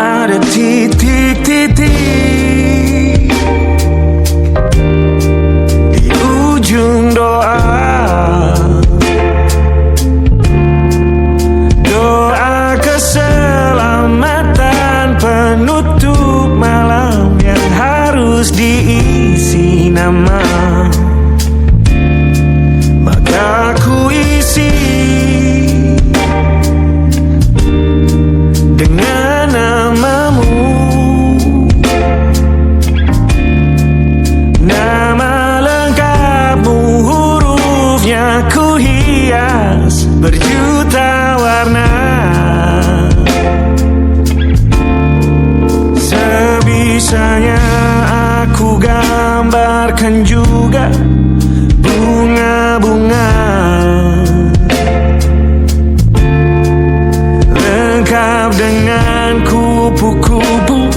Ada titik-titik di ujung doa, doa keselamatan penutup malam yang harus diisi nama. Maka ku isi dengan namamu, nama lengkapmu, hurufnya ku hias berjuta warna. Sebisanya aku gambarkan juga bunga-bunga lengkap dengan kupu-kupu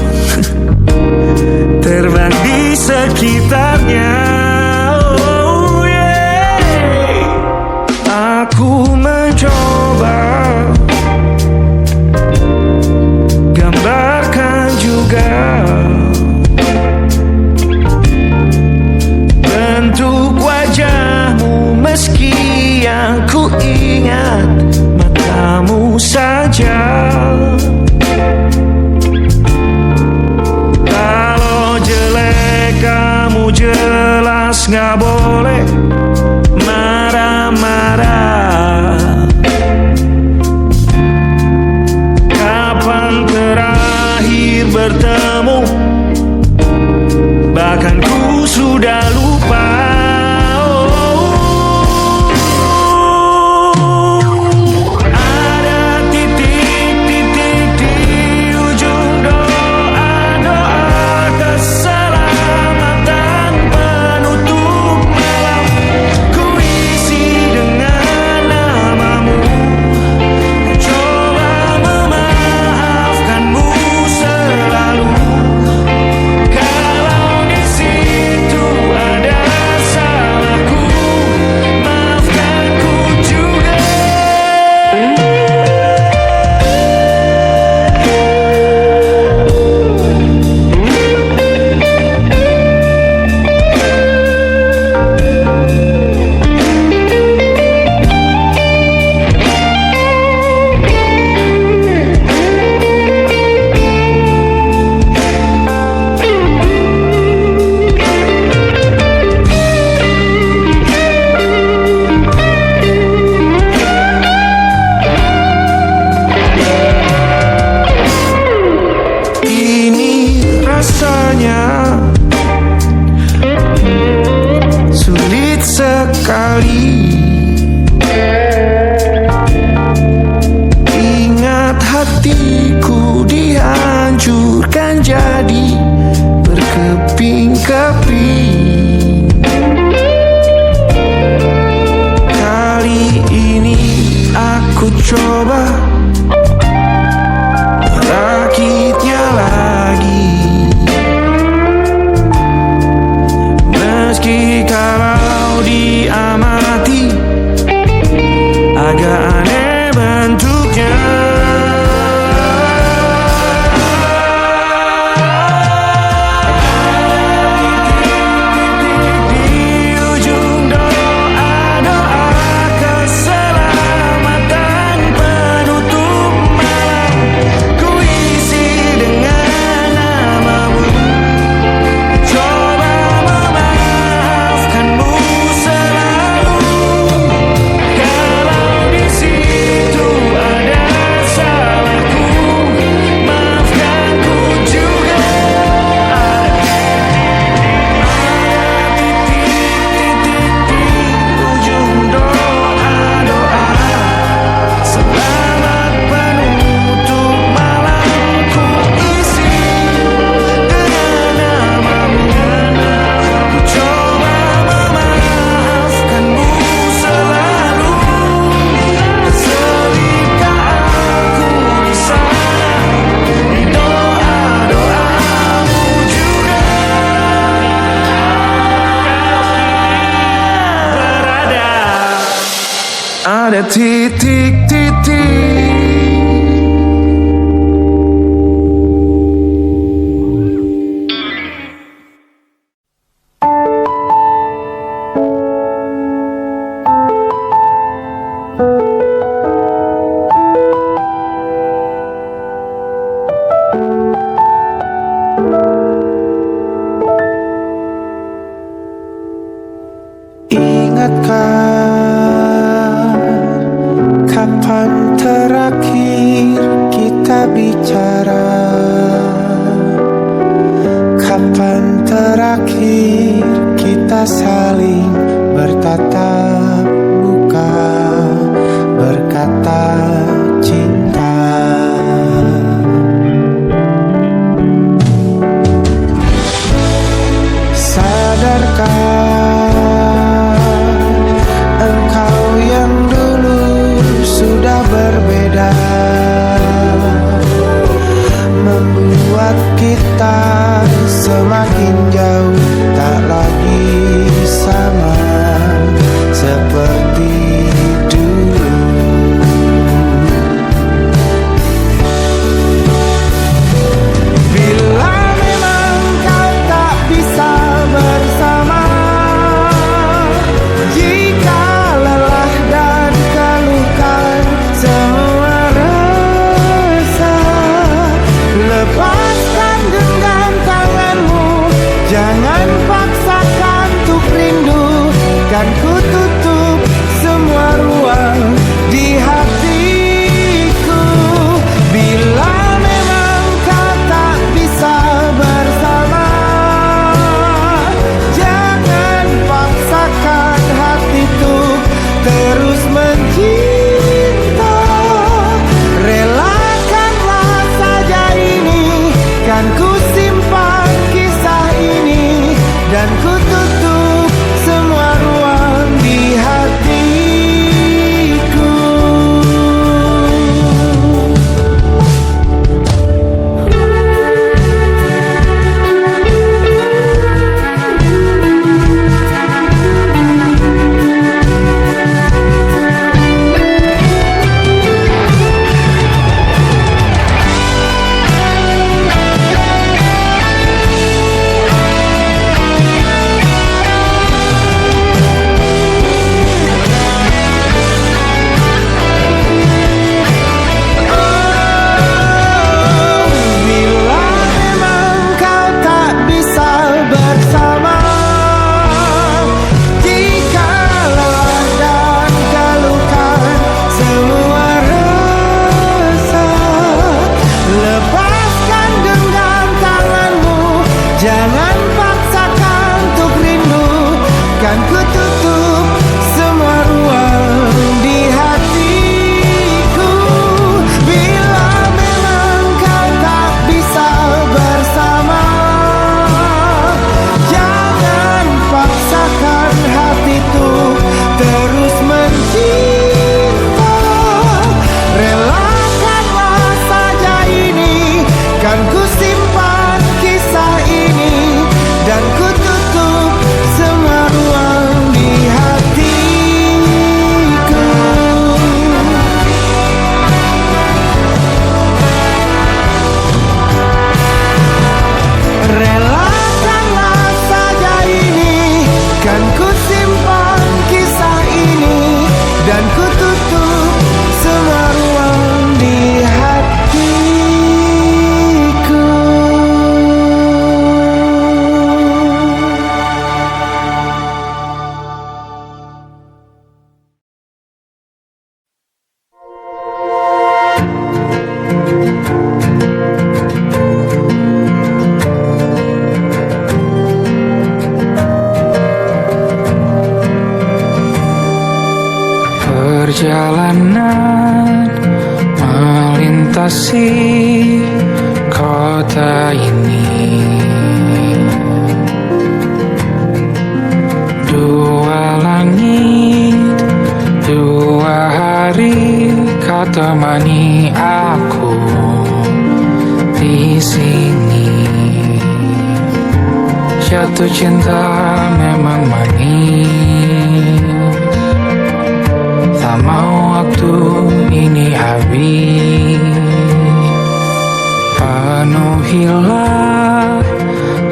terbang di sekitarnya. Oh yeah. Aku mencoba gambarkan juga bentuk wajahmu, meski yang ku ingat matamu saja. Kalau jelek kamu jelas gak boleh marah-marah. Kapan terakhir bertemu, bahkan ku sudah lupa. Rasanya sulit sekali. Ingat hatiku dihancurkan jadi berkeping-keping. Kali ini aku coba merakitnya lagi. Meski kalau diamati agak aneh bentuknya. Di ujung doa-doa keselamatan penutup malam, ku isi dengan namamu. Coba memaafkanmu selalu. Kalau di situ ada salahku, maafkan ku juga. Ada titik-titik di ujung doa-doa, selamat penutup malam, ku isi dengan namamu. Ku coba memaafkanmu selalu. Selipkah aku di sana, di doa-doamu juga. Berada ada titik-titik ingatkah kapan terakhir kita bicara? Kapan terakhir kita saling bertatap muka, berkata cinta? Sadarkah engkau yang dulu sudah berbeda, membuat kita semakin jauh, tak lagi sama seperti dulu. Bila memang kau tak bisa bersama, jika lelah dan keluhkan semua rasa, lepaskan genggam tanganmu, jangan paksakan untuk rindu. Kan ku tutup semua ruang di hatiku. Bila memang kau tak bisa bersama, jangan paksakan hatiku terus mencinta. Relakanlah saja ini, kan ku simpan kisah ini, dan ku tutup semua ruang di hatiku. Bila memang kau tak bisa bersama, jika lelah dan keluhkan semua rasa, lepaskan genggam tanganmu, jangan paksakan untuk rindu. Kan ku tutup semua ruang di hatiku. Bila memang kau tak bisa bersama, jangan paksakan hatiku terus mencinta. Relakanlah saja ini, kan ku simpan kisah ini, dan ku tutup semua ruang di hatiku. Relakanlah saja ini, kan ku simpan kisah ini, dan ku tutup semua ruang di hatiku. Perjalanan melintasi kota ini, dua langit, dua hari kau temani aku di sini. Jatuh cinta memang manis, tak mau waktu ini habis. Penuhilah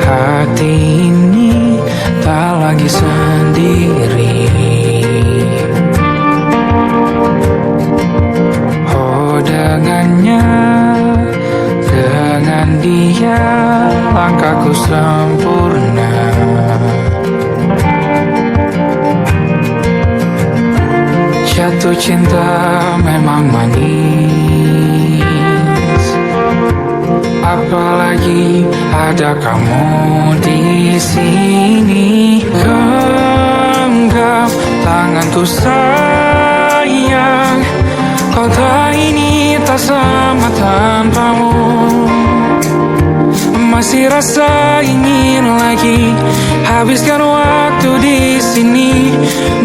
hati ini, tak lagi sendiri. Oh dengannya, dengan dia langkahku sempurna. Jatuh cinta memang manis, apalagi ada kamu di sini. Genggam tanganku sayang, kota ini tak sama tanpamu. Masih rasa ingin lagi habiskan waktu di sini.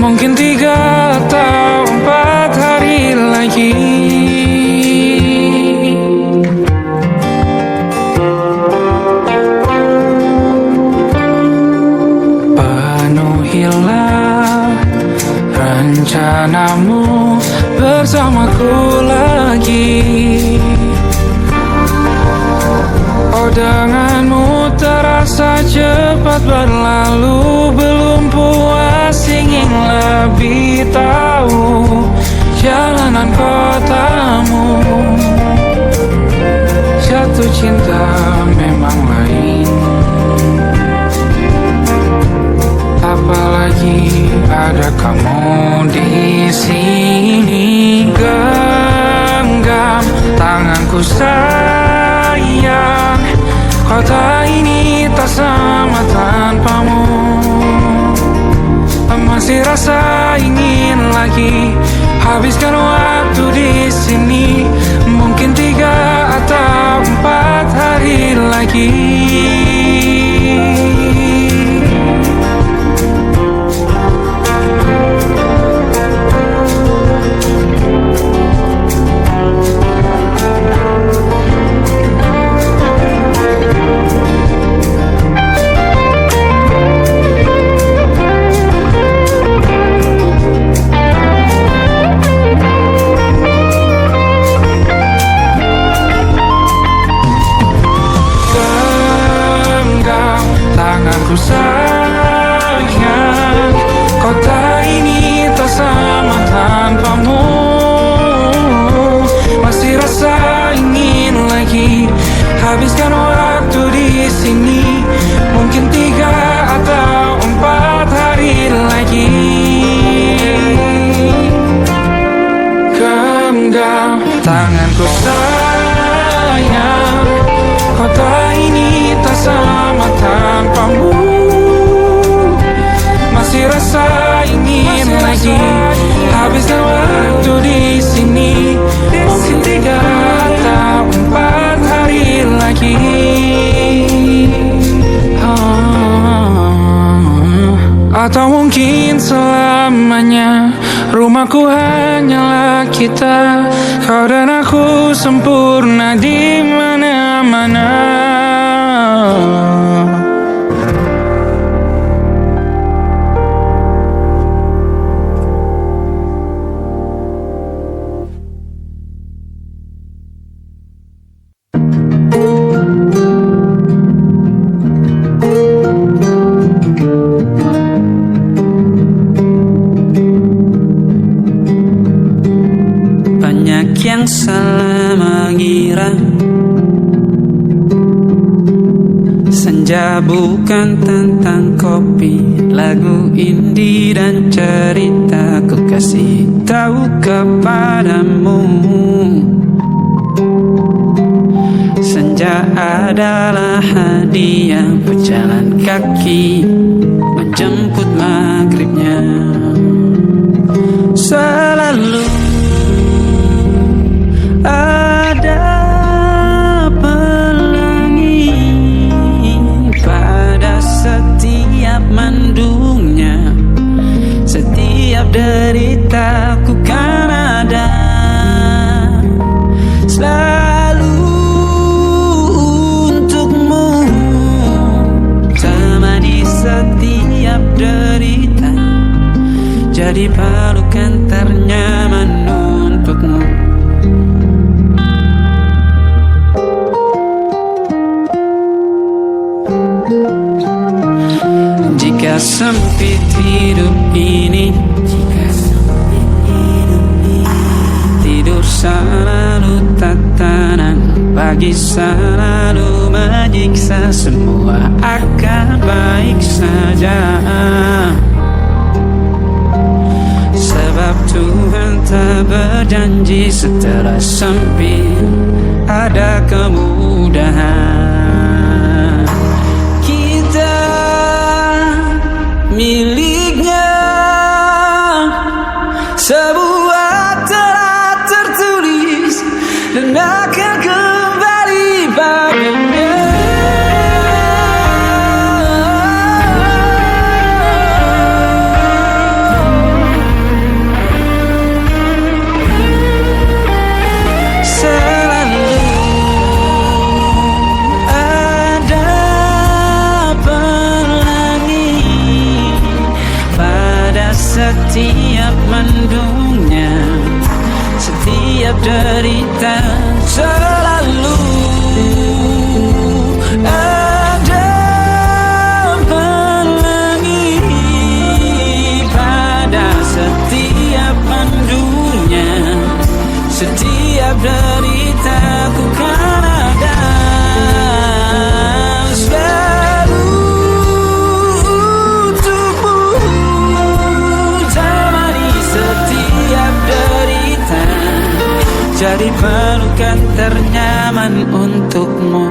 Mungkin 3 atau 4 hari lagi. Penuhilah rencanamu bersamaku lagi. Oh, denganmu terasa cepat berlalu. Belum puas ingin lebih tahu jalanan kotamu. Jatuh cinta memang lain, apalagi ada kamu di sini. Genggam tanganku sayang, kota ini tak sama tanpamu. Masih rasa ingin lagi habiskan waktu di sini. Mungkin 3 atau 4 hari lagi. Tanganku sayang, kota ini tak sama tanpamu. Masih rasa ingin lagi habiskan waktu di sini. Mungkin 3 atau 4 hari lagi. Genggam tanganku sayang, kota ini tak sama tanpamu. Masih rasa ingin lagi habiskan waktu di sini. Mungkin 3 atau 4 hari lagi. Atau mungkin selamanya. Rumahku hanyalah kita, kau dan aku sempurna di mana-mana. Yang salah mengira senja bukan tentang kopi, lagu indie dan cerita. Ku kasih tahu kepadamu, senja adalah hadiah berjalan kaki menjemput maghribnya. Selalu ada pelangi pada setiap mendungnya. Setiap deritaku kan ada selalu untukmu. Temani setiap derita, jadi pelukan ternyaman untukmu. Jika sempit hidup ini, tidur selalu tak tenang, pagi selalu menyiksa. Semua akan baik saja, sebab Tuhan kita berjanji setelah sempit ada kemudahan. Kita miliknya sebuah telah tertulis dan akan kembali padanya. Setiap mendungnya, setiap derita, selalu ada pelangi. Pada setiap mendungnya, setiap derita, ku kan ada. Jadi pelukan ternyaman untukmu.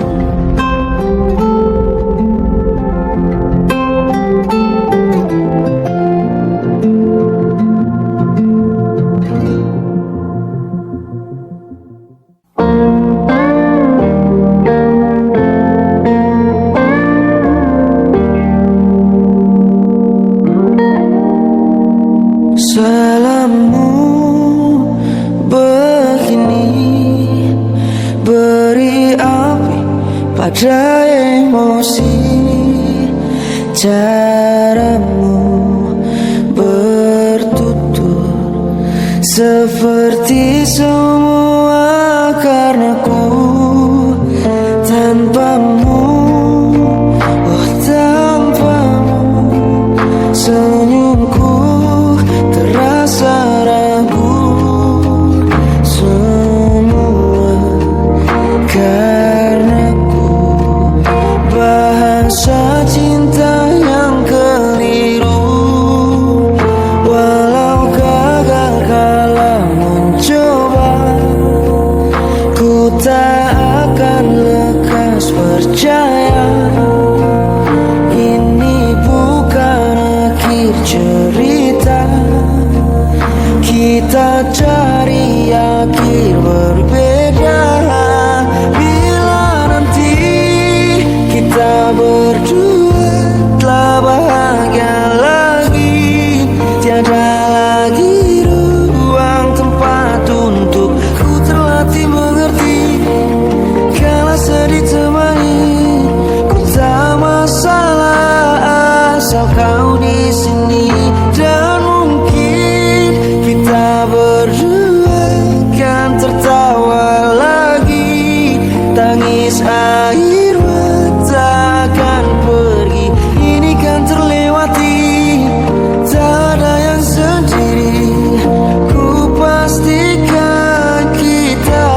Salammu beri api pada emosi, caramu bertutur seperti semua karenaku. Tanpamu, oh tanpamu, senyumku terasa ragu. Karenaku bahasa cinta yang keliru, walau gagal kala mencoba, ku tak akan lekas percaya. Ini bukan akhir cerita, kita cari akhir berbeda. Kita berdua telah bahagia lagi, tiada lagi ruang tempat untuk ku terlatih mengerti. Kalau sedih temani, ku tak masalah asal kau di sini. Dan mungkin kita berdua kan tertawa lagi, tangis air akan pergi, ini kan terlewati. Tak ada yang sendiri, ku pastikan kita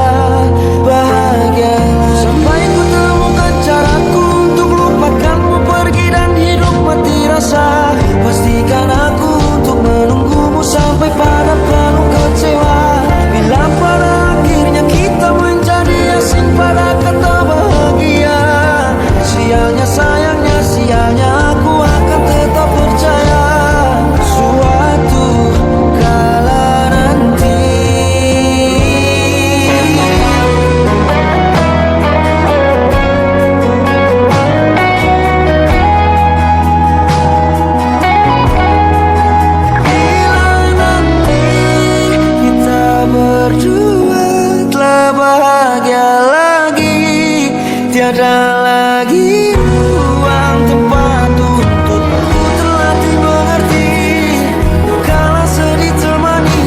bahagia. Sampai ku temukan caraku untuk lupakanmu pergi dan hidup mati rasa. Pastikan aku untuk menunggumu sampai pada penuh kecewa. Bila pada akhirnya kita menjadi asing pada kata bahagia, sayangnya aku akan tetap percaya suatu kala nanti. Bila nanti kita berdua telah bahagia lagi, tiada lagi ruang tempat untuk ku terlatih mengerti. Kalau sedih temani,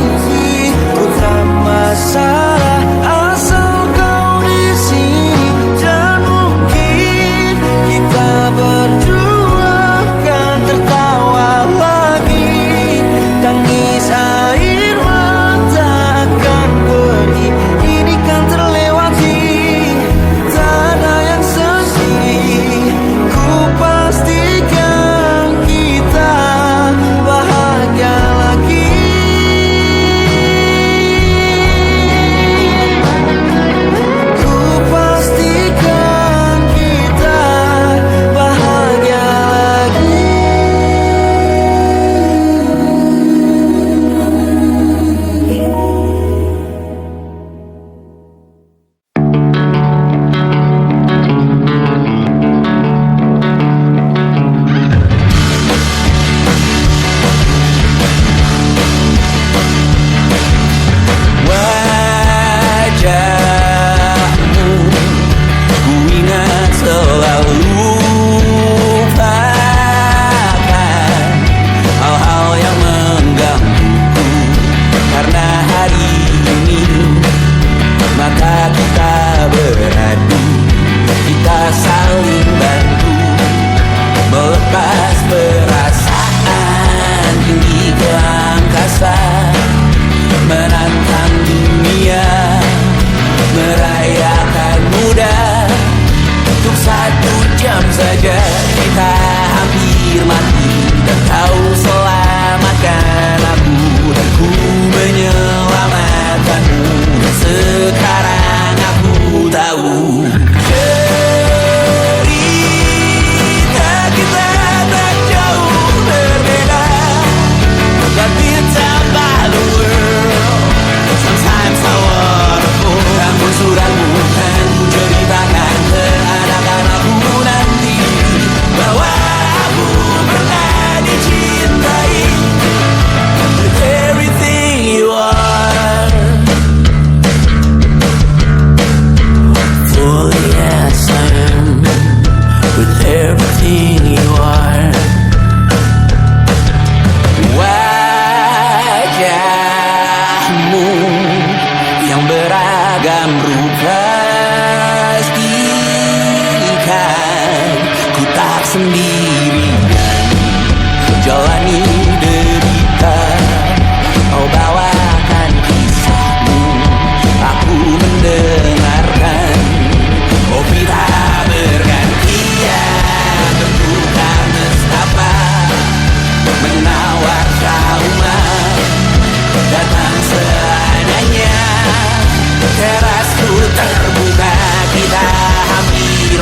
ku tak masalah asal kau di sini. Dan mungkin kita berdua kan tertawa lagi, tangis air mata akan pergi, ini kan terlewati. Tak ada yang sendiri,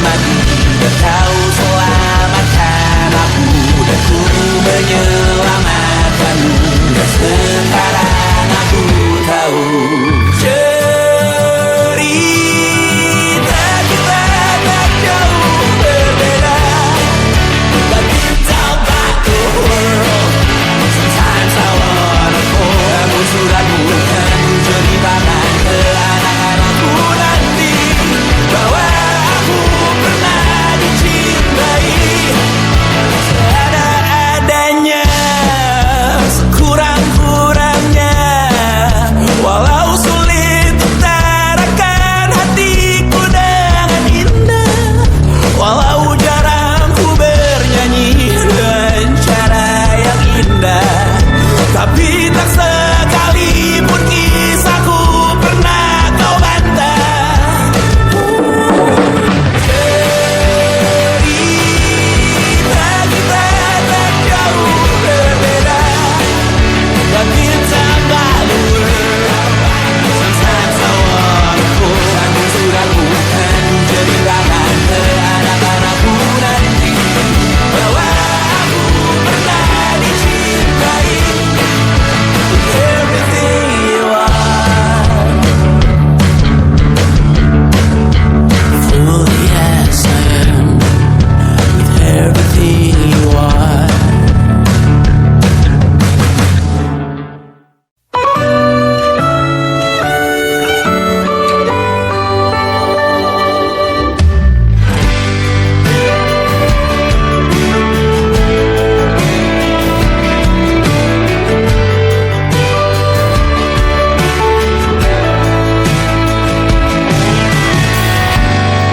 berbagi dan kau selamatkan aku dan ku menyelamatkanmu dan sekarang aku tahu cerita kita tak jauh berbeda. But you talk about the world. Sometimes I wanna call. Kamu sudah bukan ceritakan ke anak-anakku nanti bahwa aku pernah dicintai seadanya, sekurang-kurangnya. Walau sulit utarakan hatiku dengan indah, walau jarang ku bernyanyi dengan cara yang indah, tapi tak sekalipun kisahku pernah kau bantah. Cerita kita tak jauh berbeda, but you talk about the world. Sometimes I wanna call. Kamu sudah bukan ceritakan ke anak-anakku nanti bahwa aku pernah dicintai with everything you are. Fully as I am, with everything you are.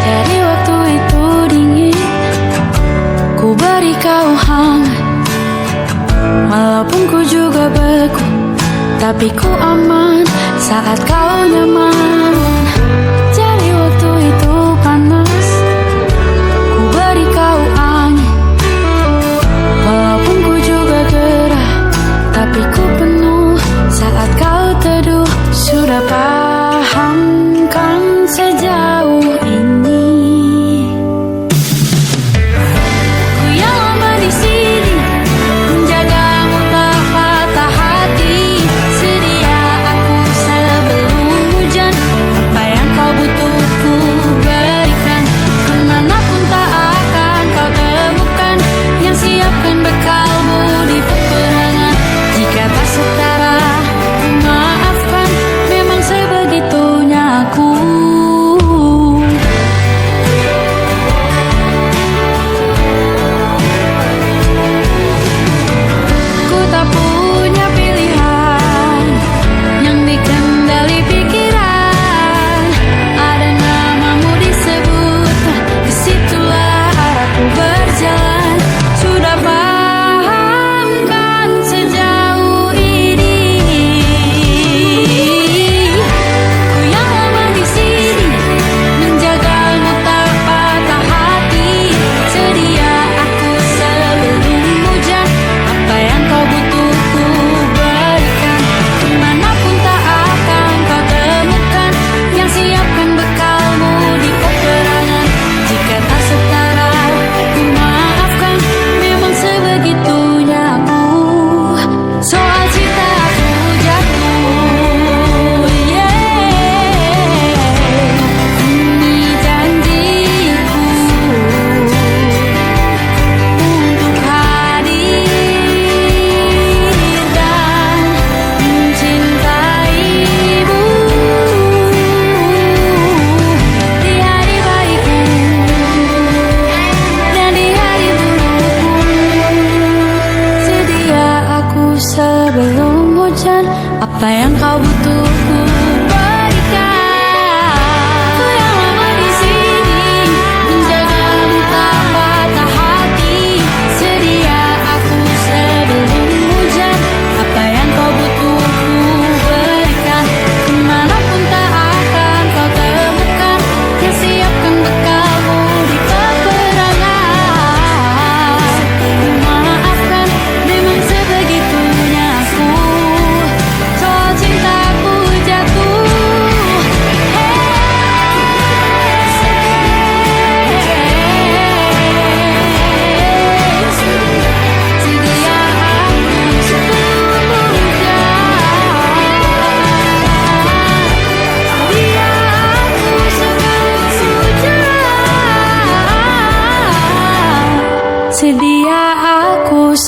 Dari waktu itu dingin, ku beri kau hangat. Walaupun ku juga beku, tapi ku aman saat kau nyaman. Dari waktu itu panas, ku beri kau angin. Walaupun ku juga gerah, tapi ku penuh saat kau teduh. Sudah paham kan sejauh ini? Ku yang lama di sini, menjagamu tak patah hati. Sedia aku sebelum hujan,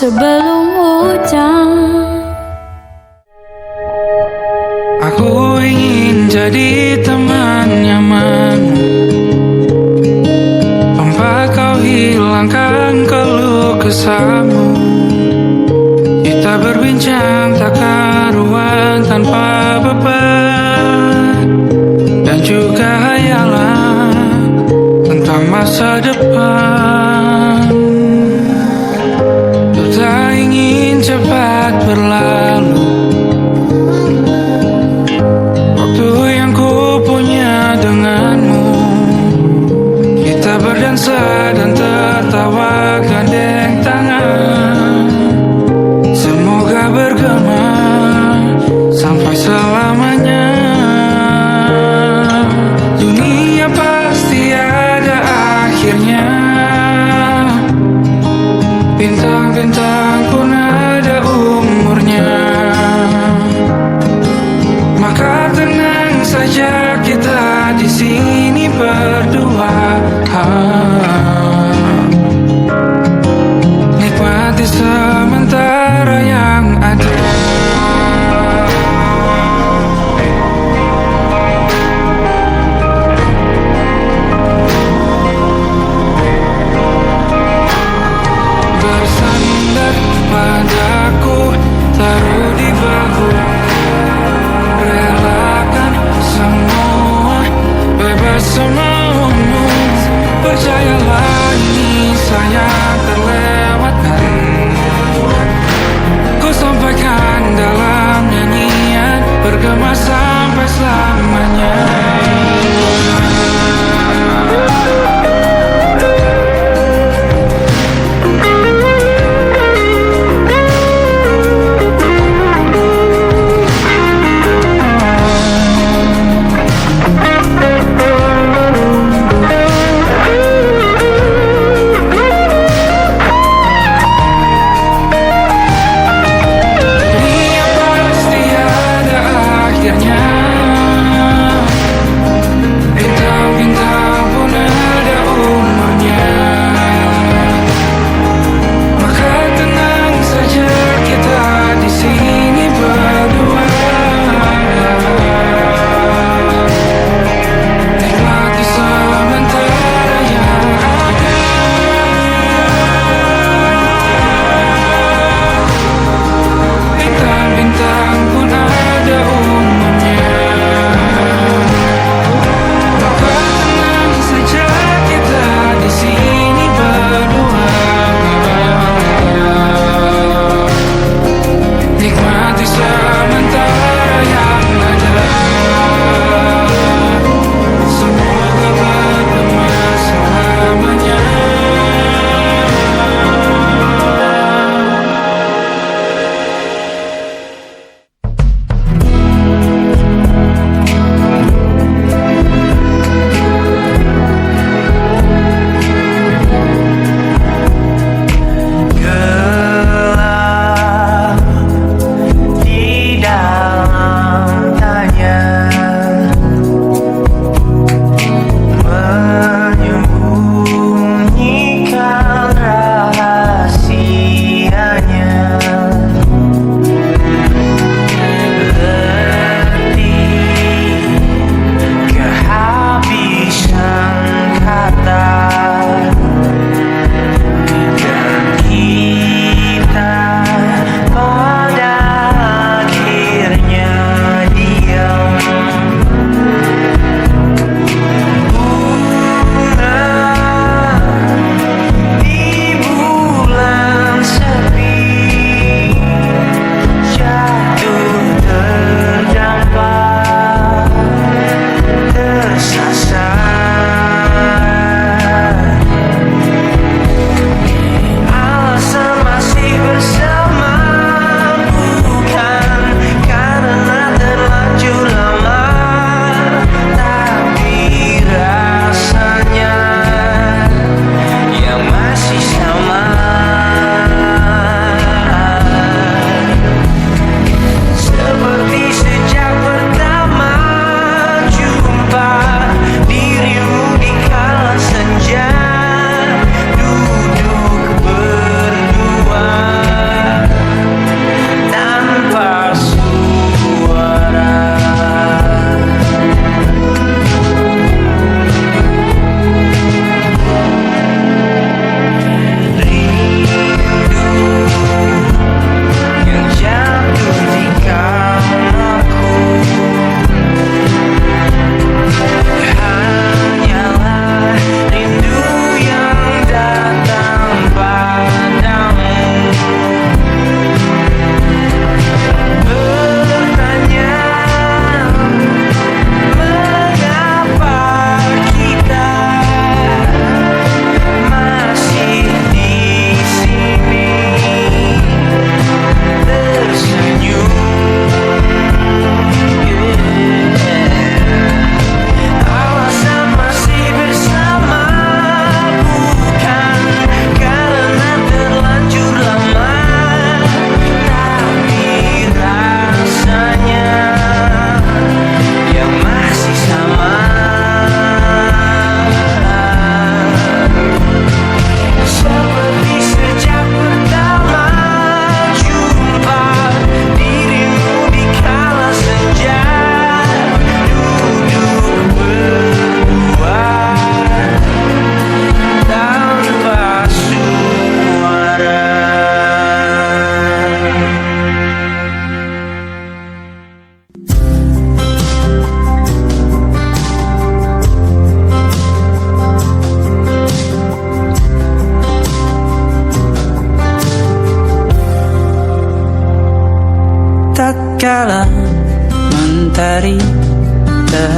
sebelum hujan. Aku ingin jadi teman nyamanmu, tempat kau hilangkan keluh kesahmu. Kita berbincang tak karuan tanpa beban, dan juga hayalan tentang masa depan. Ku tak ingin cepat berlalu waktu yang ku punya denganmu. Kita berdansa dan tertawa gandeng tangan, semoga bergema sampai selamanya. Dunia pasti ada akhirnya, bintang-bintang pun ada umurnya. Maka tenang saja kita di sini berdua, nikmati sementara yang ada. Bersandar padaku, taruh di bahu, relakan semua, bebas semaumu. Percayalah ini sayang terlewatkan,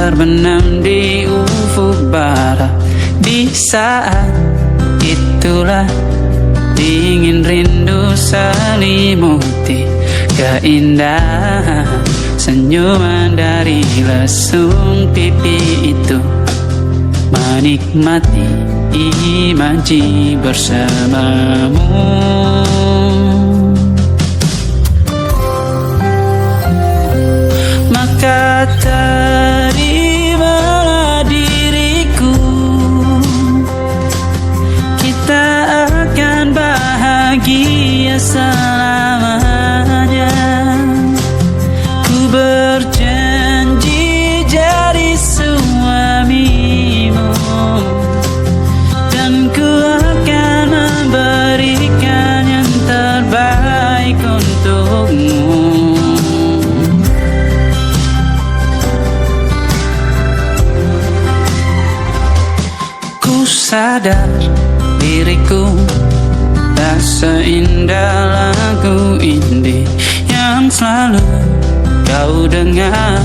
terbenam di ufuk barat. Di saat itulah dingin rindu selimuti keindahan senyuman dari lesung pipi itu. Menikmati imaji bersamamu. Maka terimalah diriku, kita akan bahagia selamanya. Ku berjanji jadi suamimu, dan ku akan memberikan yang terbaik untukmu. Ku sadar diriku tak seindah lagu indie yang selalu kau dengar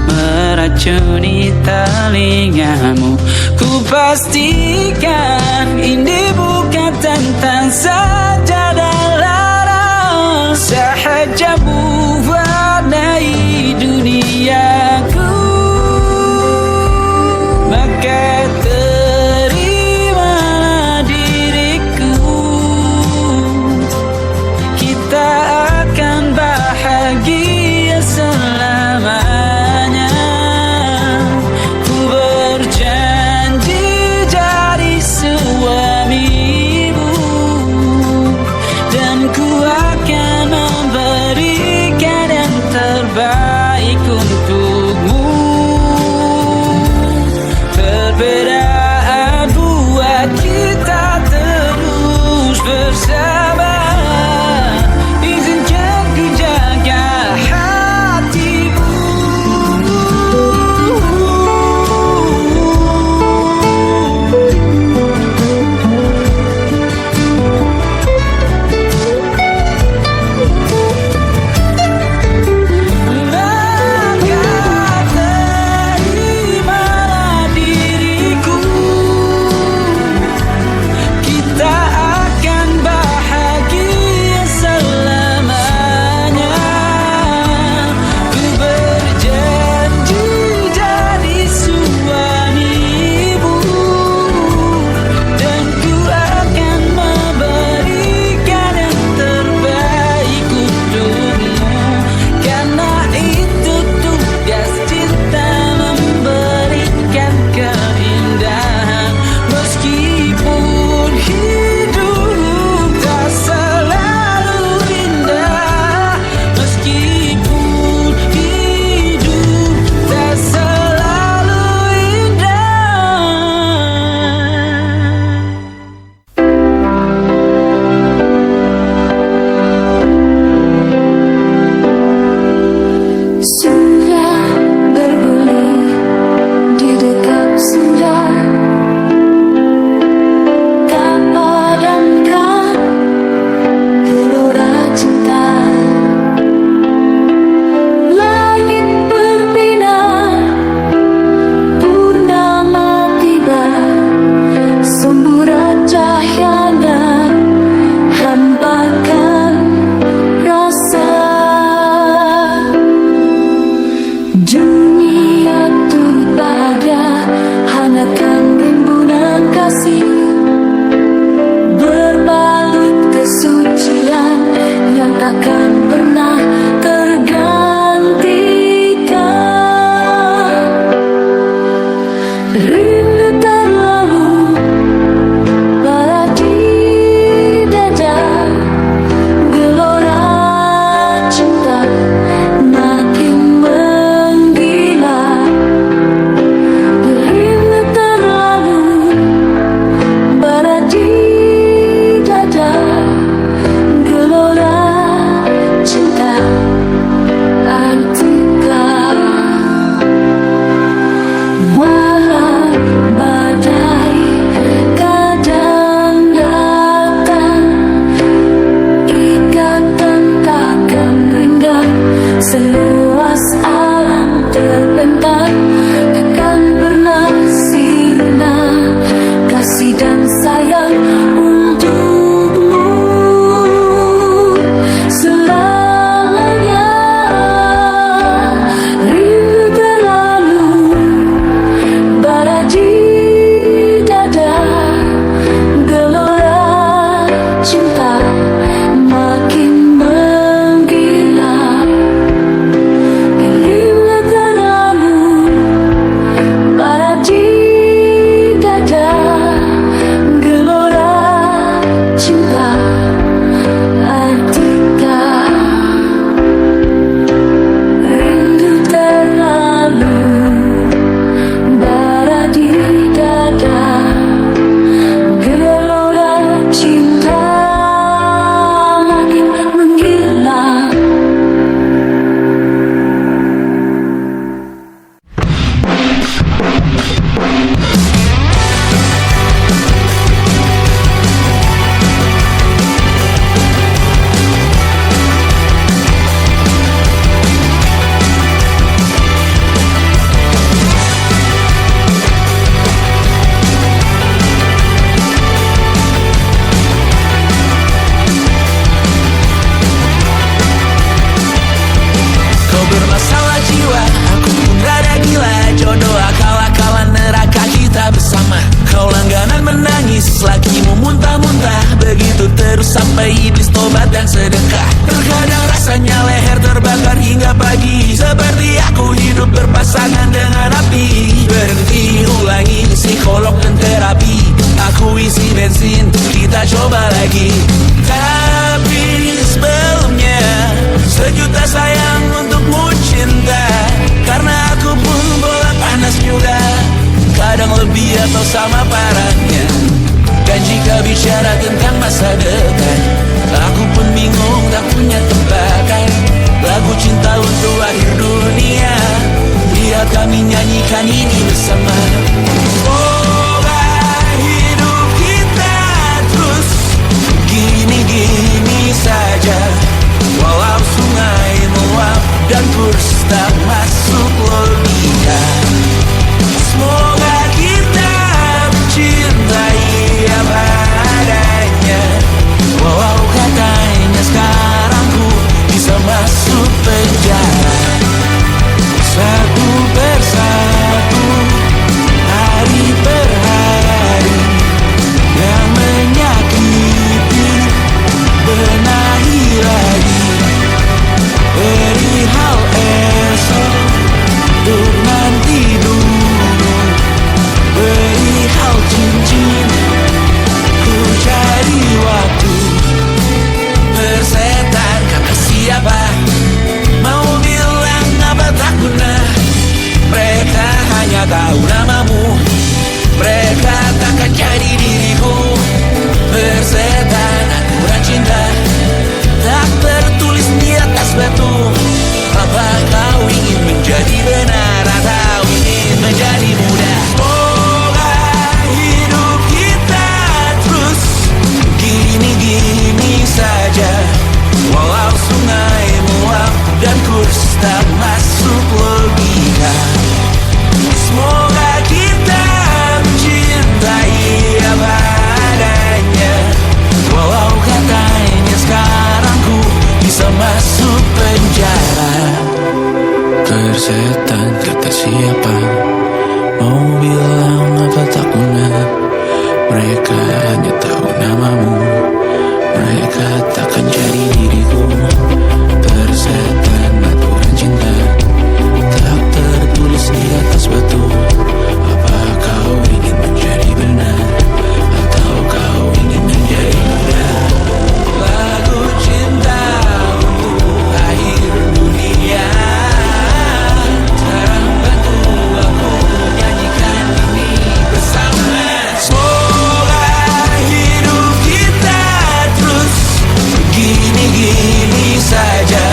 meracuni telingamu. Ku pastikan ini bukan tentang saja dan lara, sahaja mewarnai duniaku. Maka terimalah diriku, kita akan bahagia selamanya. Ku berjanji jadi suamimu, sampai iblis tobat dan sedekah. Terkadang rasanya leher terbakar hingga pagi, seperti aku hidup berpasangan dengan api. Berhenti, ulangi psikolog dan terapi. Aku isi bensin, kita coba lagi. Tapi sebelumnya, sejuta sayang untukmu cinta. Karena aku pun bola panas juga, kadang lebih atau sama parahnya. Dan jika bicara tentang masa depan, aku pun bingung tak punya tebakan. Lagu cinta untuk akhir dunia, biar kami nyanyikan ini bersama. Semoga hidup kita terus gini-gini saja, walau sungai meluap dan kurs tak masuk logika. Semoga kita mencintai apa adanya, walau katanya sekarang ku bisa masuk penjara. Satu persatu, hari per hari, yang menyakiti benahi lagi. Perihal esok, untuk nanti dulu. Perihal cincin, ku cari waktu. Persetan kata siapa, mau bilang apa tak guna. Mereka hanya tahu namamu, mereka takkan jadi diriku. Persetan aturan cinta, tak tertulis di atas batu. Apa kau ingin menjadi benar atau ingin menjadi muda? Semoga hidup kita terus gini-gini saja, walau sungai meluap dan kurs tak masuk logika. Semoga kita mencintai apa adanya, walau katanya sekarang ku bisa masuk penjara. Persetan kata siapa, mau bilang apa tak guna. Mereka hanya tahu namamu, mereka takkan jadi diriku. Persetan aturan cinta, tak tertulis di atas batu. Apa kau ingin menjadi benar atau kau ingin menjadi muda? Lagu cinta untuk akhir dunia, sekarang bantu aku nyanyikan ini bersama. Semoga hidup kita terus gini-gini saja,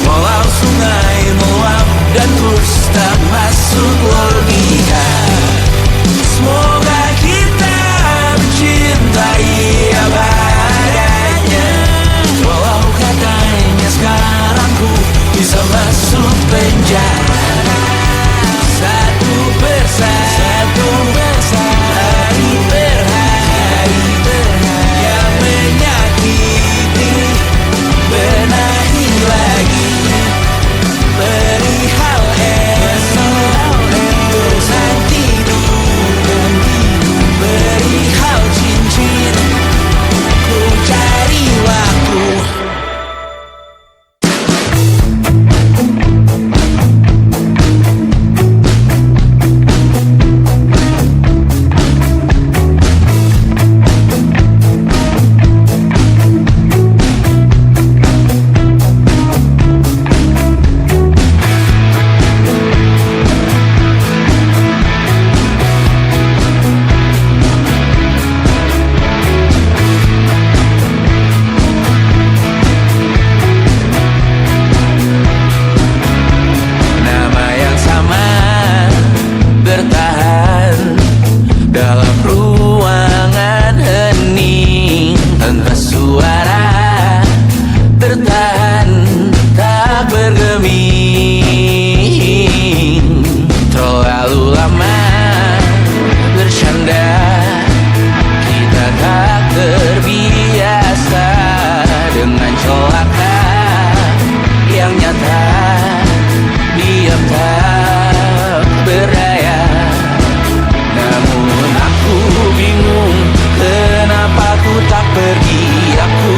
walau sungai meluap dan kurs tak masuk logika. Semoga kita mencintai apa adanya, walau katanya sekarang ku bisa masuk penjara. Satu persatu, hari per hari, yang menyakiti benahi lagi. Perihal esok, untuk nanti dulu. Perihal cincin, ku cari waktu. Nama yang sama bertahan dalam ruangan hening, tanpa suara bertahan tak bergeming. Terlalu lama bercanda, kita tak terbiasa dengan celaka yang nyata. Diam tak berdaya, namun aku bingung kenapa ku tak pergi. Aku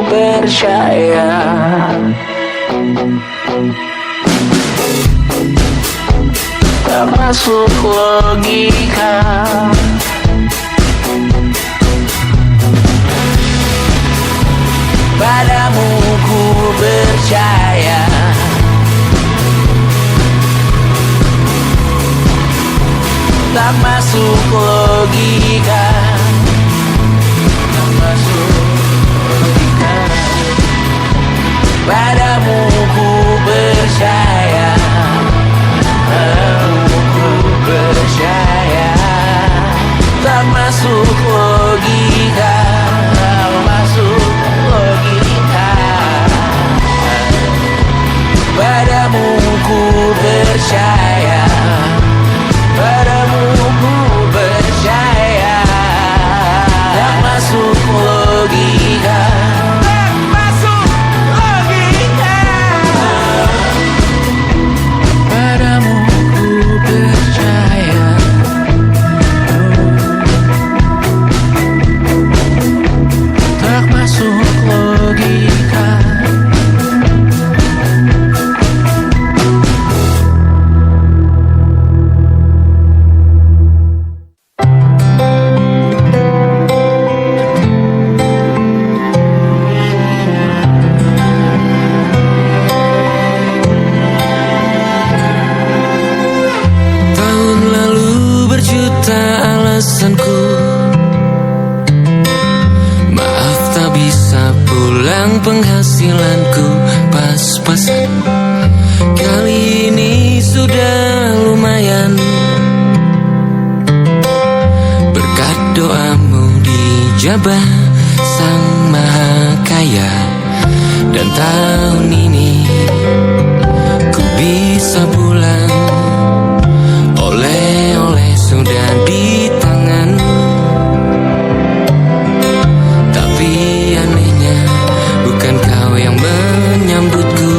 percaya. Tak masuk logika. Padamu ku percaya. Tak masuk logika. Tak masuk logika. Padamu ku percaya. Padamu ku percaya. Tak masuk logika. Tak masuk logika. Padamu ku percaya. Padamu ku percaya. Tak masuk logika. Tak masuk logika. Padamu ku percaya. Tak masuk logika. Tahun lalu berjuta alasanku, maaf tak bisa pulang, penghasilanku pas-pasan. Kali ini sudah lumayan, berkat doamu dijabah Sang Maha Kaya. Dan tahun ini ku bisa pulang, oleh-oleh sudah di tangan. Tapi anehnya bukan kau yang menyambutku.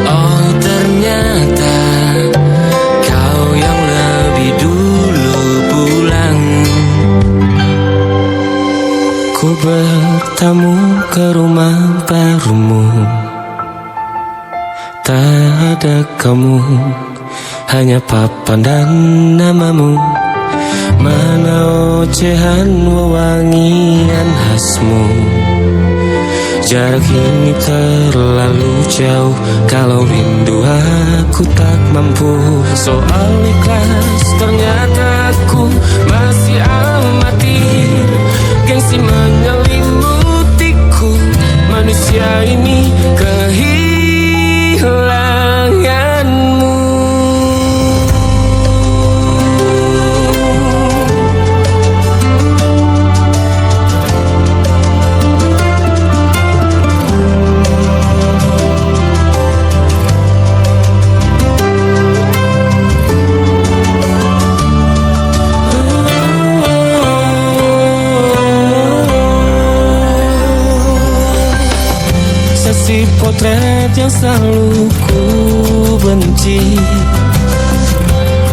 Oh ternyata kau yang lebih dulu pulang. Ku bertamu ke rumah barumu, tak ada kamu, hanya papan dan namamu. Mana ocehan wewangian khasmu. Jarak ini terlalu jauh, kalau rindu aku tak mampu. Soal ikhlas ternyata aku masih amati. Gengsi menyelimutiku, manusia ini kehilanganmu. Si potret yang selalu ku benci,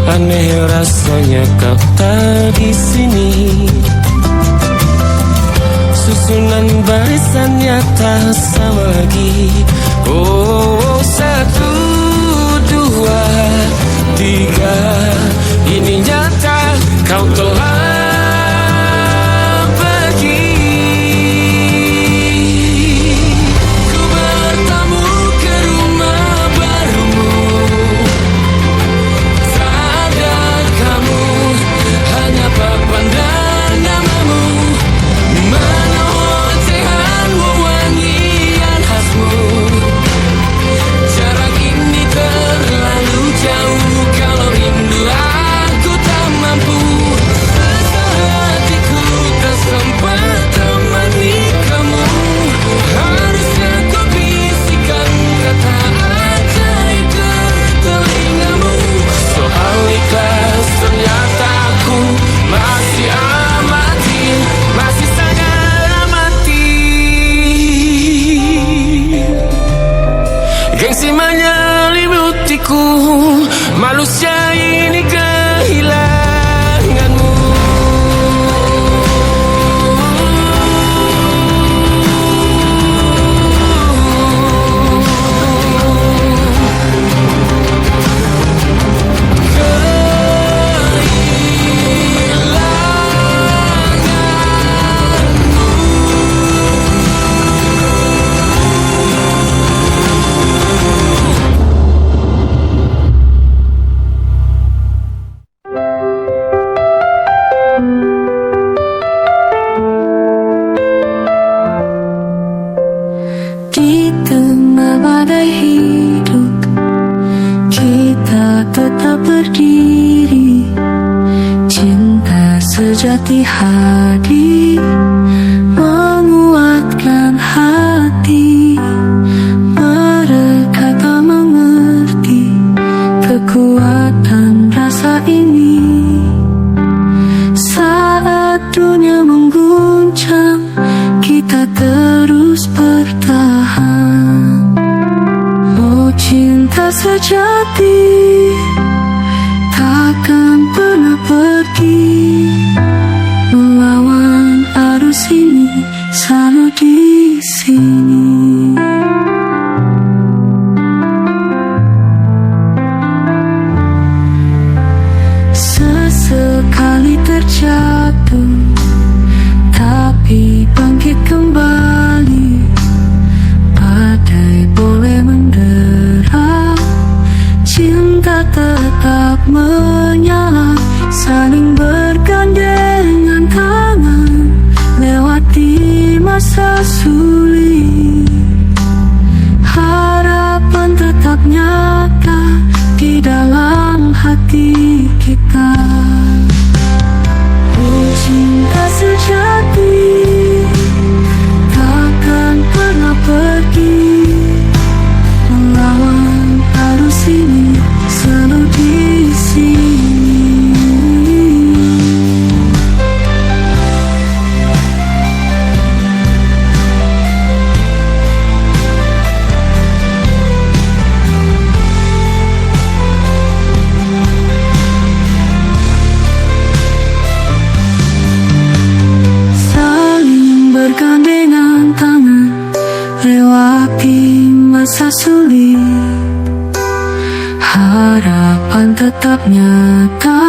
aneh rasanya kau tak di sini. Susunan barisannya tak sama lagi. Oh 1, 2, 3, ini nyata kau telah gengsi menyelimutiku, manusia ini kehilanganmu. hidup kita tetap berdiri. Cinta sejati hadir menguatkan hati. Mereka tak mengerti kekuatan rasa ini. Saat dunia mengguncang, kita terus bertahan. Oh, cinta sejati takkan pernah pergi. Melawan arus ini, selalu di sini. Sesekali terjatuh, tapi bangkit kembali. Badai boleh mendera, cinta tetap menyala. Saling bergandengan tangan, lewati masa sulit. Harapan tetap nyata di dalam hati kita. Oh, cinta sejati takkan pernah pergi. Melawan arus ini, selalu di sini. Saling bergandengan tangan, lewati masa sulit. Harapan tetap nyata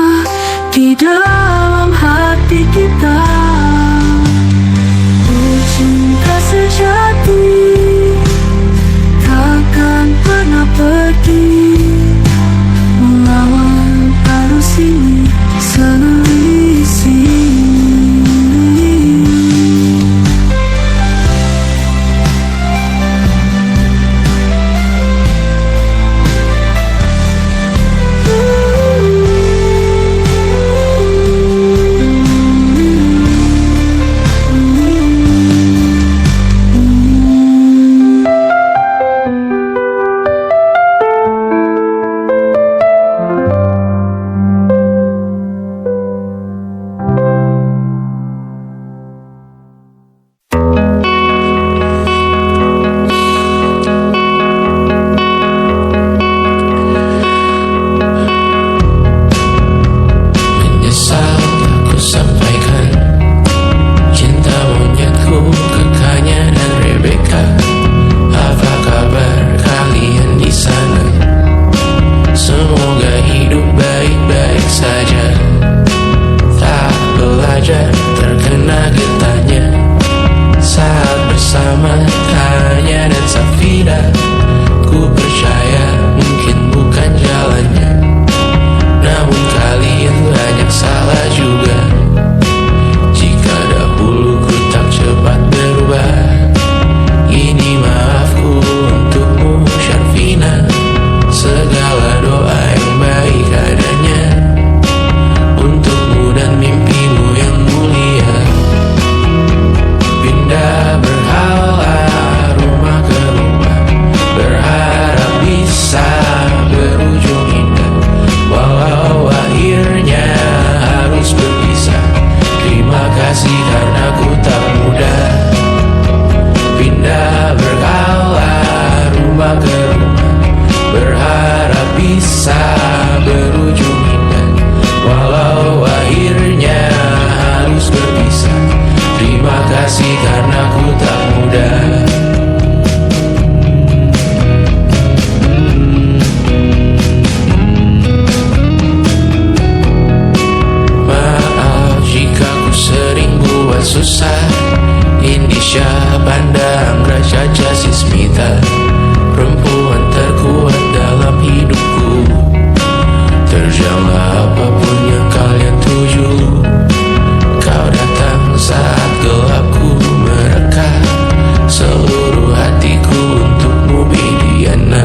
di dalam hati kita. Oh, cinta sejati takkan pernah pergi. Melawan arus ini, selalu di sini. susah. Indonesia pandang Raja Jasismita, perempuan terkuat dalam hidupku. Terjanglah apapun yang kalian tuju. Kau datang saat gelapku mereka, seluruh hatiku untukmu Bidiana.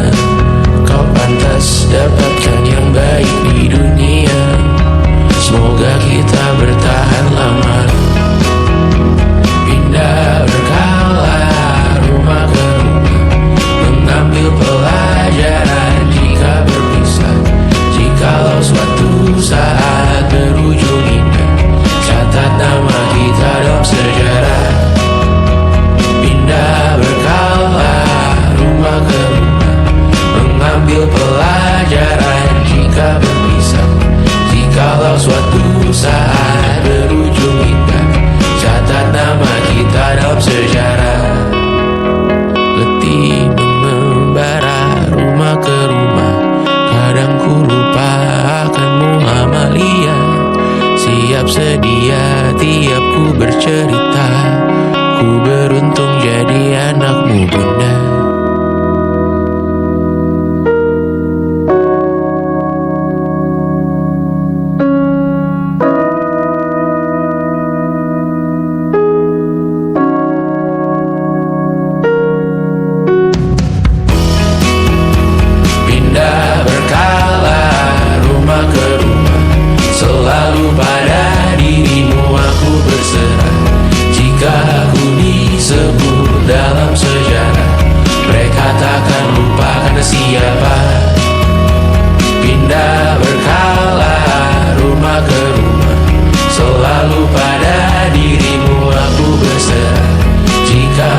bercerita, ku beruntung jadi anakmu bunda. Pindah berkala rumah ke rumah, selalu pada dirimu aku berserah. Jika aku disebut dalam sejarah, mereka takkan lupakan siapa. Pindah berkala rumah ke rumah, selalu pada dirimu aku berserah. Jika